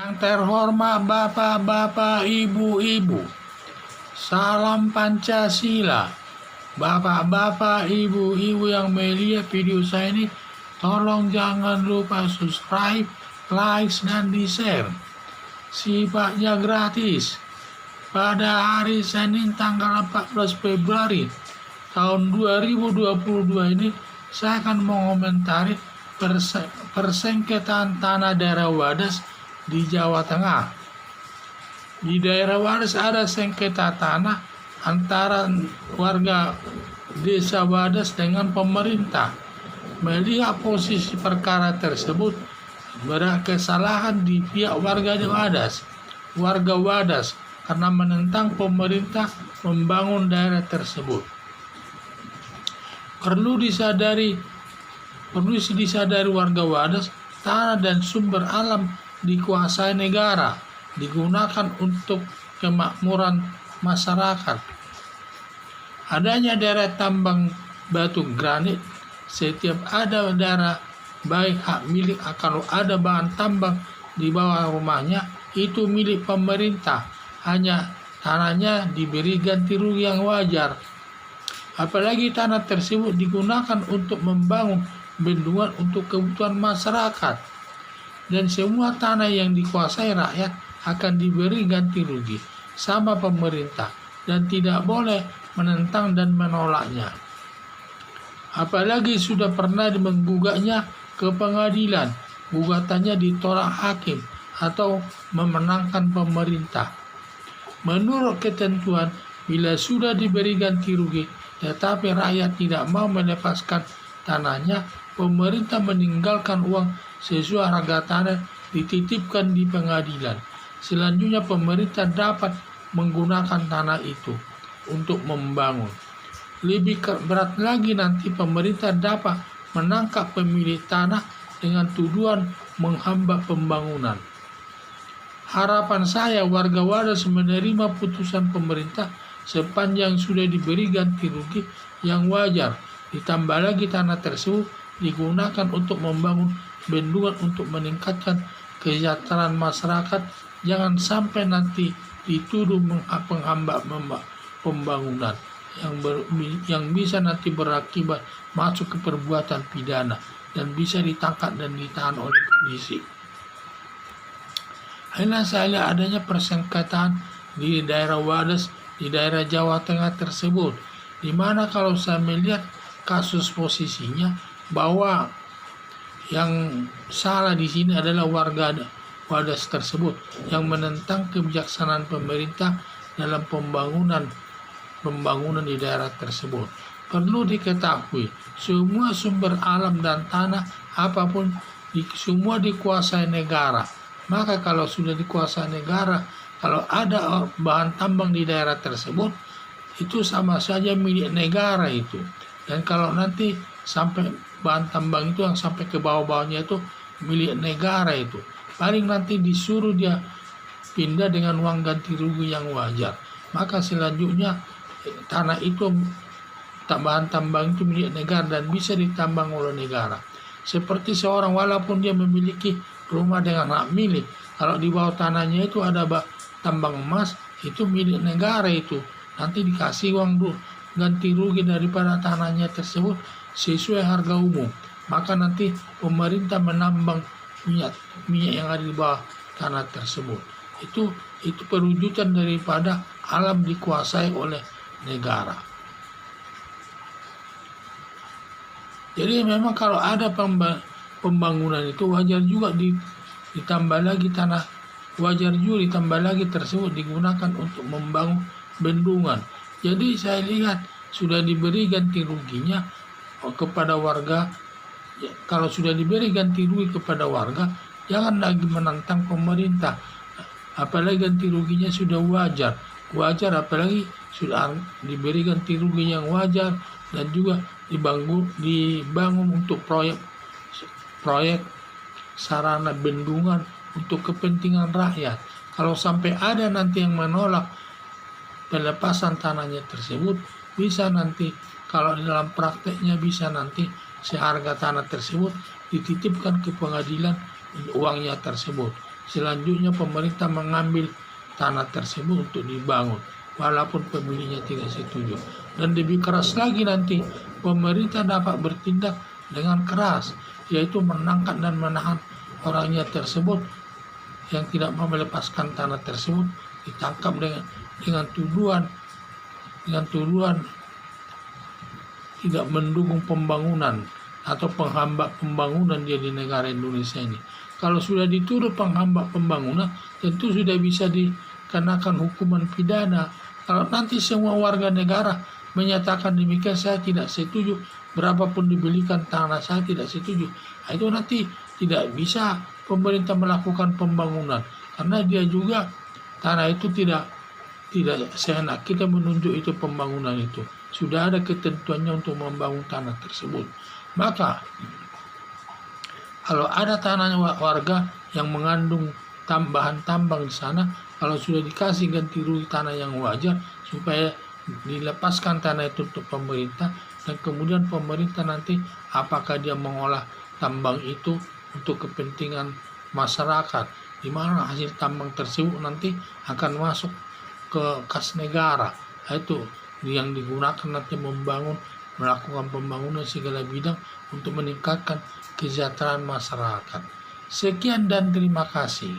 Yang terhormat Bapak-bapak, Ibu-ibu, salam Pancasila. Bapak-bapak, Ibu-ibu yang melihat video saya ini, tolong jangan lupa subscribe, like, dan di-share. Sifatnya gratis. Pada hari Senin tanggal 14 Februari tahun 2022 ini, saya akan mengomentari persengketaan tanah daerah Wadas di Jawa Tengah. Di daerah Wadas ada sengketa tanah antara warga desa Wadas dengan pemerintah. Melihat posisi perkara tersebut, berkesalahan di pihak warga Wadas karena menentang pemerintah membangun daerah tersebut. Perlu disadari warga Wadas, tanah dan sumber alam dikuasai negara, digunakan untuk kemakmuran masyarakat. Adanya daerah tambang batu granit, setiap ada daerah baik hak milik kalau ada bahan tambang di bawah rumahnya itu milik pemerintah, hanya tanahnya diberi ganti rugi yang wajar. Apalagi tanah tersebut digunakan untuk membangun bendungan untuk kebutuhan masyarakat, dan semua tanah yang dikuasai rakyat akan diberi ganti rugi sama pemerintah dan tidak boleh menentang dan menolaknya. Apalagi sudah pernah menggugatnya ke pengadilan, gugatannya ditolak hakim atau memenangkan pemerintah. Menurut ketentuan, bila sudah diberi ganti rugi tetapi rakyat tidak mau melepaskan tanahnya, pemerintah meninggalkan uang sesuai harga tanah dititipkan di pengadilan. Selanjutnya pemerintah dapat menggunakan tanah itu untuk membangun. Lebih berat lagi nanti pemerintah dapat menangkap pemilik tanah dengan tuduhan menghambat pembangunan. Harapan saya warga Wadas menerima putusan pemerintah sepanjang sudah diberi ganti rugi yang wajar. Ditambah lagi tanah tersebut digunakan untuk membangun bendungan untuk meningkatkan kesejahteraan masyarakat. Jangan sampai nanti dituduh menghambat pembangunan yang bisa nanti berakibat masuk ke perbuatan pidana dan bisa ditangkap dan ditahan oleh polisi. Hanya saya lihat adanya persengketaan di daerah Wadas, di daerah Jawa Tengah tersebut, di mana kalau saya melihat kasus posisinya bahwa yang salah di sini adalah warga Wadas tersebut yang menentang kebijaksanaan pemerintah dalam pembangunan di daerah tersebut. Perlu diketahui, semua sumber alam dan tanah apapun semua dikuasai negara. Maka kalau sudah dikuasai negara, kalau ada bahan tambang di daerah tersebut, itu sama saja milik negara itu. Dan kalau nanti sampai bahan tambang itu yang sampai ke bawah-bawahnya itu milik negara itu, paling nanti disuruh dia pindah dengan uang ganti rugi yang wajar. Maka selanjutnya tanah itu, bahan tambang itu milik negara dan bisa ditambang oleh negara. Seperti seorang walaupun dia memiliki rumah dengan hak milik, kalau di bawah tanahnya itu ada tambang emas, itu milik negara itu. Nanti dikasih uang ganti rugi daripada tanahnya tersebut sesuai harga umum. Maka nanti pemerintah menambang minyak yang ada di bawah tanah tersebut. Itu perwujudan daripada alam dikuasai oleh negara. Jadi memang kalau ada pembangunan itu wajar juga ditambah lagi tanah, wajar juga ditambah lagi tersebut digunakan untuk membangun bendungan. Jadi saya lihat sudah diberi ganti ruginya kepada warga. Kalau sudah diberi ganti rugi kepada warga, jangan lagi menantang pemerintah. Apalagi ganti ruginya sudah wajar, apalagi sudah diberi ganti rugi yang wajar dan juga dibangun untuk proyek sarana bendungan untuk kepentingan rakyat. Kalau sampai ada nanti yang menolak pelepasan tanahnya tersebut, bisa nanti kalau di dalam prakteknya bisa nanti seharga tanah tersebut dititipkan ke pengadilan uangnya tersebut. Selanjutnya pemerintah mengambil tanah tersebut untuk dibangun walaupun pemiliknya tidak setuju. Dan lebih keras lagi nanti pemerintah dapat bertindak dengan keras, yaitu menangkap dan menahan orangnya tersebut yang tidak mau melepaskan tanah tersebut, ditangkap dengan tuduhan tidak mendukung pembangunan atau penghambat pembangunan di negara Indonesia ini. Kalau sudah dituduh penghambat pembangunan, tentu sudah bisa dikenakan hukuman pidana. Kalau nanti semua warga negara menyatakan demikian, saya tidak setuju, berapapun dibelikan tanah saya tidak setuju, itu nanti tidak bisa pemerintah melakukan pembangunan, karena dia juga tanah itu tidak seenak kita menunjuk itu pembangunan itu. Sudah ada ketentuannya untuk membangun tanah tersebut. Maka kalau ada tanah warga yang mengandung tambahan tambang di sana, kalau sudah dikasih ganti rugi tanah yang wajar supaya dilepaskan tanah itu untuk pemerintah, dan kemudian pemerintah nanti apakah dia mengolah tambang itu untuk kepentingan masyarakat, di mana hasil tambang tersebut nanti akan masuk ke kas negara. Itu yang digunakan nanti melakukan pembangunan segala bidang untuk meningkatkan kesejahteraan masyarakat. Sekian dan terima kasih.